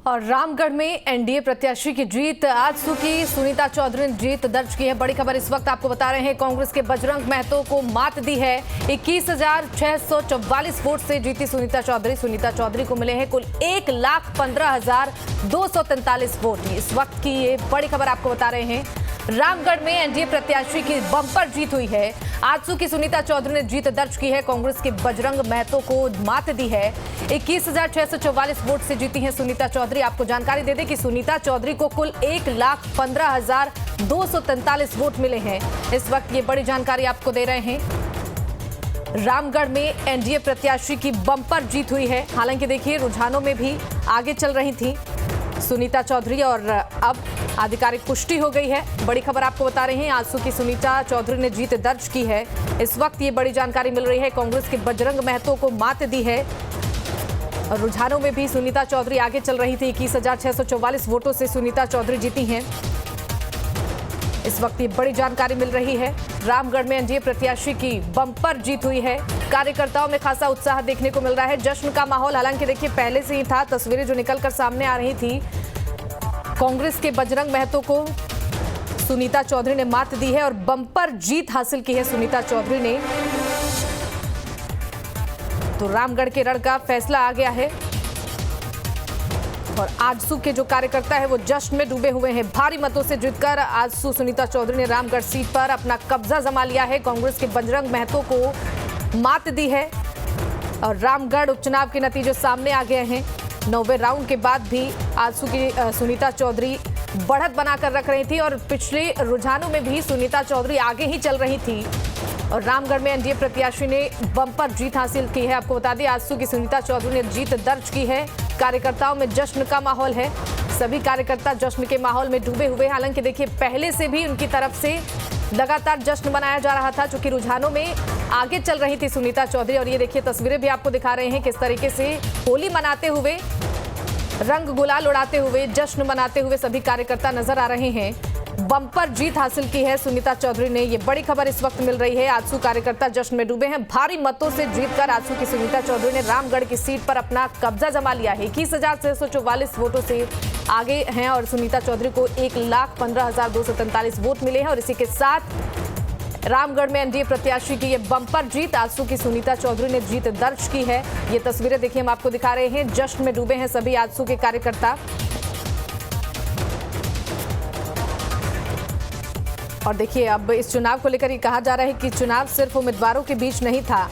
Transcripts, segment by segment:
और रामगढ़ में एनडीए प्रत्याशी की जीत। आजसू की सुनीता चौधरी ने जीत दर्ज की है। बड़ी खबर इस वक्त आपको बता रहे हैं, कांग्रेस के बजरंग महतो को मात दी है। 21,644 वोट से जीती सुनीता चौधरी। सुनीता चौधरी को मिले हैं कुल 1,15,243 वोट। इस वक्त की ये बड़ी खबर आपको बता रहे हैं। रामगढ़ में एनडीए प्रत्याशी की बम्पर जीत हुई है। आजसू की सुनीता चौधरी ने जीत दर्ज की है। कांग्रेस के बजरंग महतो को मात दी है। 21,644 वोट से जीती हैं सुनीता चौधरी। आपको जानकारी दे दें कि सुनीता चौधरी को कुल 1,15,243 वोट मिले हैं। इस वक्त ये बड़ी जानकारी आपको दे रहे हैं। रामगढ़ में एनडीए प्रत्याशी की बम्पर जीत हुई है। हालांकि देखिए, रुझानों में भी आगे चल रही थी सुनीता चौधरी और अब आधिकारिक पुष्टि हो गई है। बड़ी खबर आपको बता रहे हैं, आजसू की सुनीता चौधरी ने जीत दर्ज की है। इस वक्त ये बड़ी जानकारी मिल रही है, कांग्रेस के बजरंग महतो को मात दी है और रुझानों में भी सुनीता चौधरी आगे चल रही थी। 21,644 वोटों से सुनीता चौधरी जीती हैं। इस वक्त ये बड़ी जानकारी मिल रही है। रामगढ़ में एनडीए प्रत्याशी की बम्पर जीत हुई है। कार्यकर्ताओं में खासा उत्साह देखने को मिल रहा है। जश्न का माहौल हालांकि देखिए पहले से ही था। तस्वीरें जो निकलकर सामने आ रही थी, कांग्रेस के बजरंग महतो को सुनीता चौधरी ने मात दी है और बम्पर जीत हासिल की है सुनीता चौधरी ने। तो रामगढ़ के रण का फैसला आ गया है और आजसू के जो कार्यकर्ता है वो जश्न में डूबे हुए हैं। भारी मतों से जीतकर आजसू सुनीता चौधरी ने रामगढ़ सीट पर अपना कब्जा जमा लिया है। कांग्रेस के बजरंग महतो को मात दी है और रामगढ़ उपचुनाव के नतीजे सामने आ गए हैं। 9वें राउंड के बाद भी आजसू की सुनीता चौधरी बढ़त बनाकर रख रही थी और पिछले रुझानों में भी सुनीता चौधरी आगे ही चल रही थी और रामगढ़ में एनडीए प्रत्याशी ने बम्पर जीत हासिल की है। आपको बता दें, आजसू की सुनीता चौधरी ने जीत दर्ज की है। कार्यकर्ताओं में जश्न का माहौल है। सभी कार्यकर्ता जश्न के माहौल में डूबे हुए। हालांकि देखिए, पहले से भी उनकी तरफ से लगातार जश्न मनाया जा रहा था, चूंकि रुझानों में आगे चल रही थी सुनीता चौधरी। और ये देखिए, तस्वीरें भी आपको दिखा रहे हैं किस तरीके से होली मनाते हुए, रंग गुलाल उड़ाते हुए, जश्न मनाते हुए सभी कार्यकर्ता नजर आ रहे हैं। बम्पर जीत हासिल की है सुनीता चौधरी ने। ये बड़ी खबर इस वक्त मिल रही है। आजसू कार्यकर्ता जश्न में डूबे हैं। भारी मतों से जीतकर आजसू की सुनीता चौधरी ने रामगढ़ की सीट पर अपना कब्जा जमा लिया है। 21,644 वोटों से आगे हैं और सुनीता चौधरी को 1,15,243 वोट मिले हैं और इसी के साथ रामगढ़ में एनडीए प्रत्याशी की ये बम्पर जीत, आजसू की सुनीता चौधरी ने जीत दर्ज की है। ये तस्वीरें देखिए, हम आपको दिखा रहे हैं। जश्न में डूबे हैं सभी आजसू के कार्यकर्ता। और देखिए, अब इस चुनाव को लेकर ये कहा जा रहा है कि चुनाव सिर्फ उम्मीदवारों के बीच नहीं था।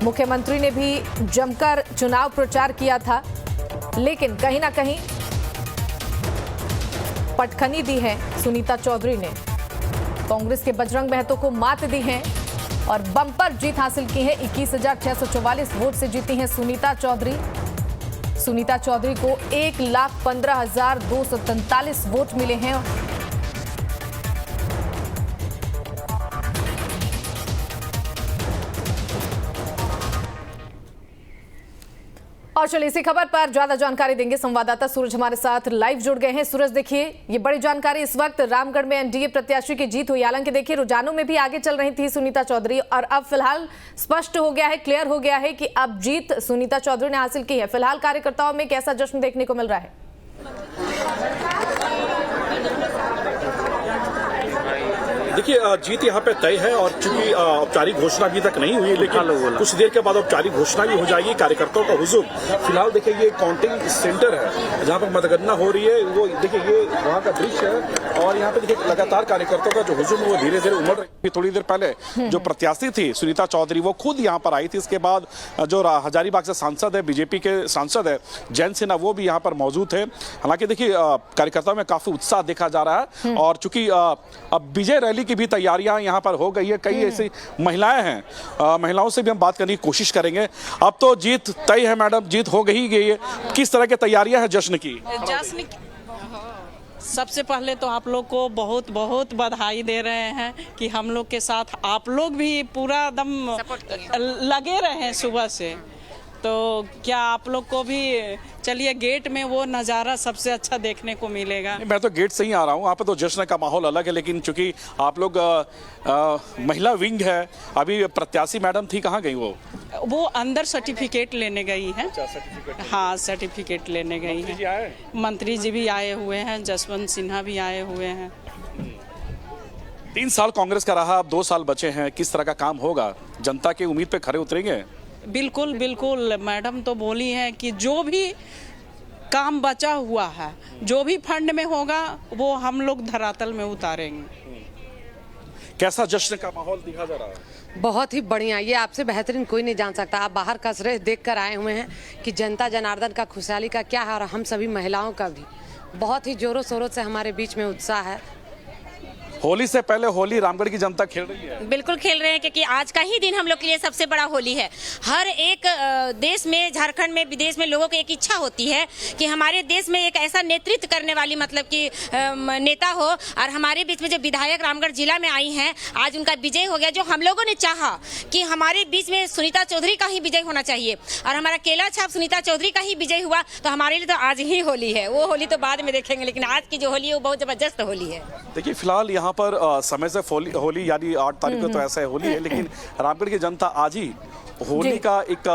मुख्यमंत्री ने भी जमकर चुनाव प्रचार किया था, लेकिन कहीं ना कहीं पटखनी दी है सुनीता चौधरी ने। कांग्रेस के बजरंग महतो को मात दी है और बम्पर जीत हासिल की है। 21,644 वोट से जीती हैं सुनीता चौधरी। सुनीता चौधरी को 1,15,243 वोट मिले हैं। और चलिए, इसी खबर पर ज्यादा जानकारी देंगे संवाददाता सूरज हमारे साथ लाइव जुड़ गए हैं। सूरज, देखिए, ये बड़ी जानकारी इस वक्त रामगढ़ में एनडीए प्रत्याशी की जीत हुई। हालांकि देखिए, रुझानों में भी आगे चल रही थी सुनीता चौधरी और अब फिलहाल स्पष्ट हो गया है, क्लियर हो गया है कि अब जीत सुनीता चौधरी ने हासिल की है। फिलहाल कार्यकर्ताओं में कैसा जश्न देखने को मिल रहा है? देखिए, जीत यहाँ पे तय है और चूंकि औपचारिक घोषणा अभी तक नहीं हुई, लेकिन कुछ देर के बाद औपचारिक घोषणा भी हो जाएगी। कार्यकर्ताओं का हुजूम, फिलहाल देखिए ये काउंटिंग सेंटर है जहाँ पर मतगणना हो रही है। वो देखिए, ये वहाँ का दृश्य है और यहाँ पे देखिए लगातार कार्यकर्ताओं का जो हुजूम है वो धीरे धीरे उमड़ रही है। थोड़ी देर पहले जो प्रत्याशी थी सुनीता चौधरी, वो खुद यहाँ पर आई थी। इसके बाद जो हजारीबाग से सांसद है, बीजेपी के सांसद है जयंत सिन्हा, वो भी यहाँ पर मौजूद थे। हालांकि देखिए, कार्यकर्ताओं में काफी उत्साह देखा जा रहा है और चूंकि अब विजय रैली की भी तैयारियां यहां पर हो गई है। कई ऐसी महिलाएं हैं, महिलाओं से भी हम बात करने की कोशिश करेंगे। अब तो जीत तय है मैडम, जीत हो गई है। किस तरह की तैयारियां हैं जश्न की? सबसे पहले तो आप लोग को बहुत बहुत बधाई दे रहे हैं कि हम लोग के साथ आप लोग भी पूरा दम लगे रहे हैं सुबह से। तो क्या आप लोग को भी चलिए गेट में वो नज़ारा सबसे अच्छा देखने को मिलेगा। मैं तो गेट से ही आ रहा हूँ, यहाँ पे तो जश्न का माहौल अलग है, लेकिन चूंकि आप लोग महिला विंग है, अभी प्रत्याशी मैडम थी, कहाँ गई वो अंदर सर्टिफिकेट लेने गई है। हाँ, सर्टिफिकेट लेने गई है। मंत्री जी भी आए हुए हैं, जसवंत सिन्हा भी आए हुए हैं। 3 साल कांग्रेस का रहा, अब 2 साल बचे हैं, किस तरह का काम होगा? जनता की उम्मीद पे खरे उतरेंगे? बिल्कुल बिल्कुल, मैडम तो बोली है कि जो भी काम बचा हुआ है, जो भी फंड में होगा, वो हम लोग धरातल में उतारेंगे। कैसा जश्न का माहौल दिखा जा रहा है? बहुत ही बढ़िया, ये आपसे बेहतरीन कोई नहीं जान सकता। आप बाहर कसरत देख कर आए हुए हैं कि जनता जनार्दन का खुशहाली का क्या है, और हम सभी महिलाओं का भी बहुत ही जोरों शोरों से हमारे बीच में उत्साह है। होली से पहले होली रामगढ़ की जनता खेल रही है। बिल्कुल खेल रहे हैं, क्योंकि आज का ही दिन हम लोग के लिए सबसे बड़ा होली है। हर एक देश में, झारखंड में, विदेश में लोगों की एक इच्छा होती है कि हमारे देश में एक ऐसा नेतृत्व करने वाली, मतलब कि नेता हो, और हमारे बीच में जो विधायक रामगढ़ जिला में आई हैं, आज उनका विजय हो गया। जो हम लोगों ने चाहा कि हमारे बीच में सुनीता चौधरी का ही विजय होना चाहिए, और हमारा केला छाप सुनीता चौधरी का ही विजय हुआ, तो हमारे लिए तो आज ही होली है। वो होली तो बाद में देखेंगे, लेकिन आज की जो होली है वो बहुत जबरदस्त होली है। देखिए, फिलहाल यहाँ पर समय से होली यानी 8 तारीख को तो ऐसा है होली है, लेकिन रामगढ़ की जनता आज ही होली का एक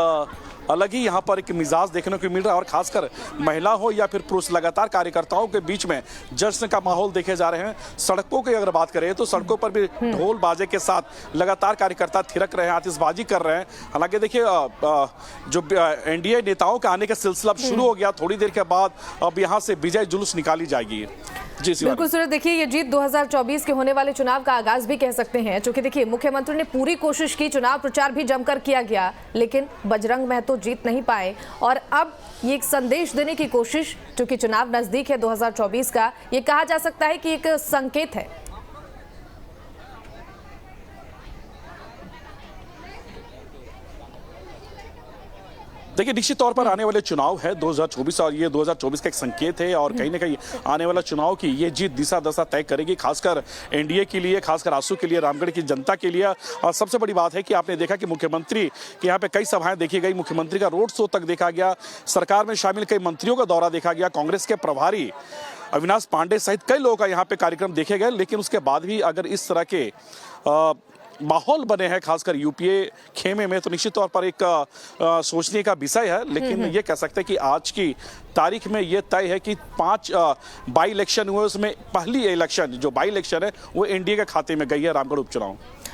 अलग ही यहाँ पर एक मिजाज देखने को मिल रहा है, और खासकर महिला हो या फिर पुरुष, लगातार कार्यकर्ताओं के बीच में जश्न का माहौल देखे जा रहे हैं। सड़कों की अगर बात करें तो सड़कों पर भी ढोल बाजे के साथ लगातार कार्यकर्ता थिरक रहे हैं, आतिशबाजी कर रहे हैं। हालांकि देखिए, जो एनडीए नेताओं के आने का सिलसिला अब शुरू हो गया, थोड़ी देर के बाद अब यहाँ से विजय जुलूस निकाली जाएगी। जी बिल्कुल सूरज, देखिए ये जीत 2024 के होने वाले चुनाव का आगाज भी कह सकते हैं, क्योंकि देखिए मुख्यमंत्री ने पूरी कोशिश की, चुनाव प्रचार भी जमकर किया गया, लेकिन बजरंग महतो जीत नहीं पाए। और अब ये एक संदेश देने की कोशिश, क्योंकि चुनाव नजदीक है 2024 का, ये कहा जा सकता है कि एक संकेत है। देखिए, निश्चित तौर पर आने वाले चुनाव है 2024, और ये 2024 का एक संकेत है, और कहीं ना कहीं आने वाला चुनाव की ये जीत दिशा दशा तय करेगी, खासकर एनडीए के लिए, खासकर आसू के लिए, रामगढ़ की जनता के लिए। और सबसे बड़ी बात है कि आपने देखा कि मुख्यमंत्री के यहाँ पे कई सभाएं देखी गई, मुख्यमंत्री का रोड शो तक देखा गया, सरकार में शामिल कई मंत्रियों का दौरा देखा गया, कांग्रेस के प्रभारी अविनाश पांडे सहित कई लोगों का यहाँ पे कार्यक्रम देखे गए। लेकिन उसके बाद भी अगर इस तरह के माहौल बने हैं, खासकर यूपीए खेमे में, तो निश्चित तौर पर एक सोचने का विषय है। लेकिन ये कह सकते हैं कि आज की तारीख में ये तय है कि 5 बाई इलेक्शन हुए, उसमें पहली इलेक्शन जो बाई इलेक्शन है वो एनडीए के खाते में गई है, रामगढ़ उपचुनाव।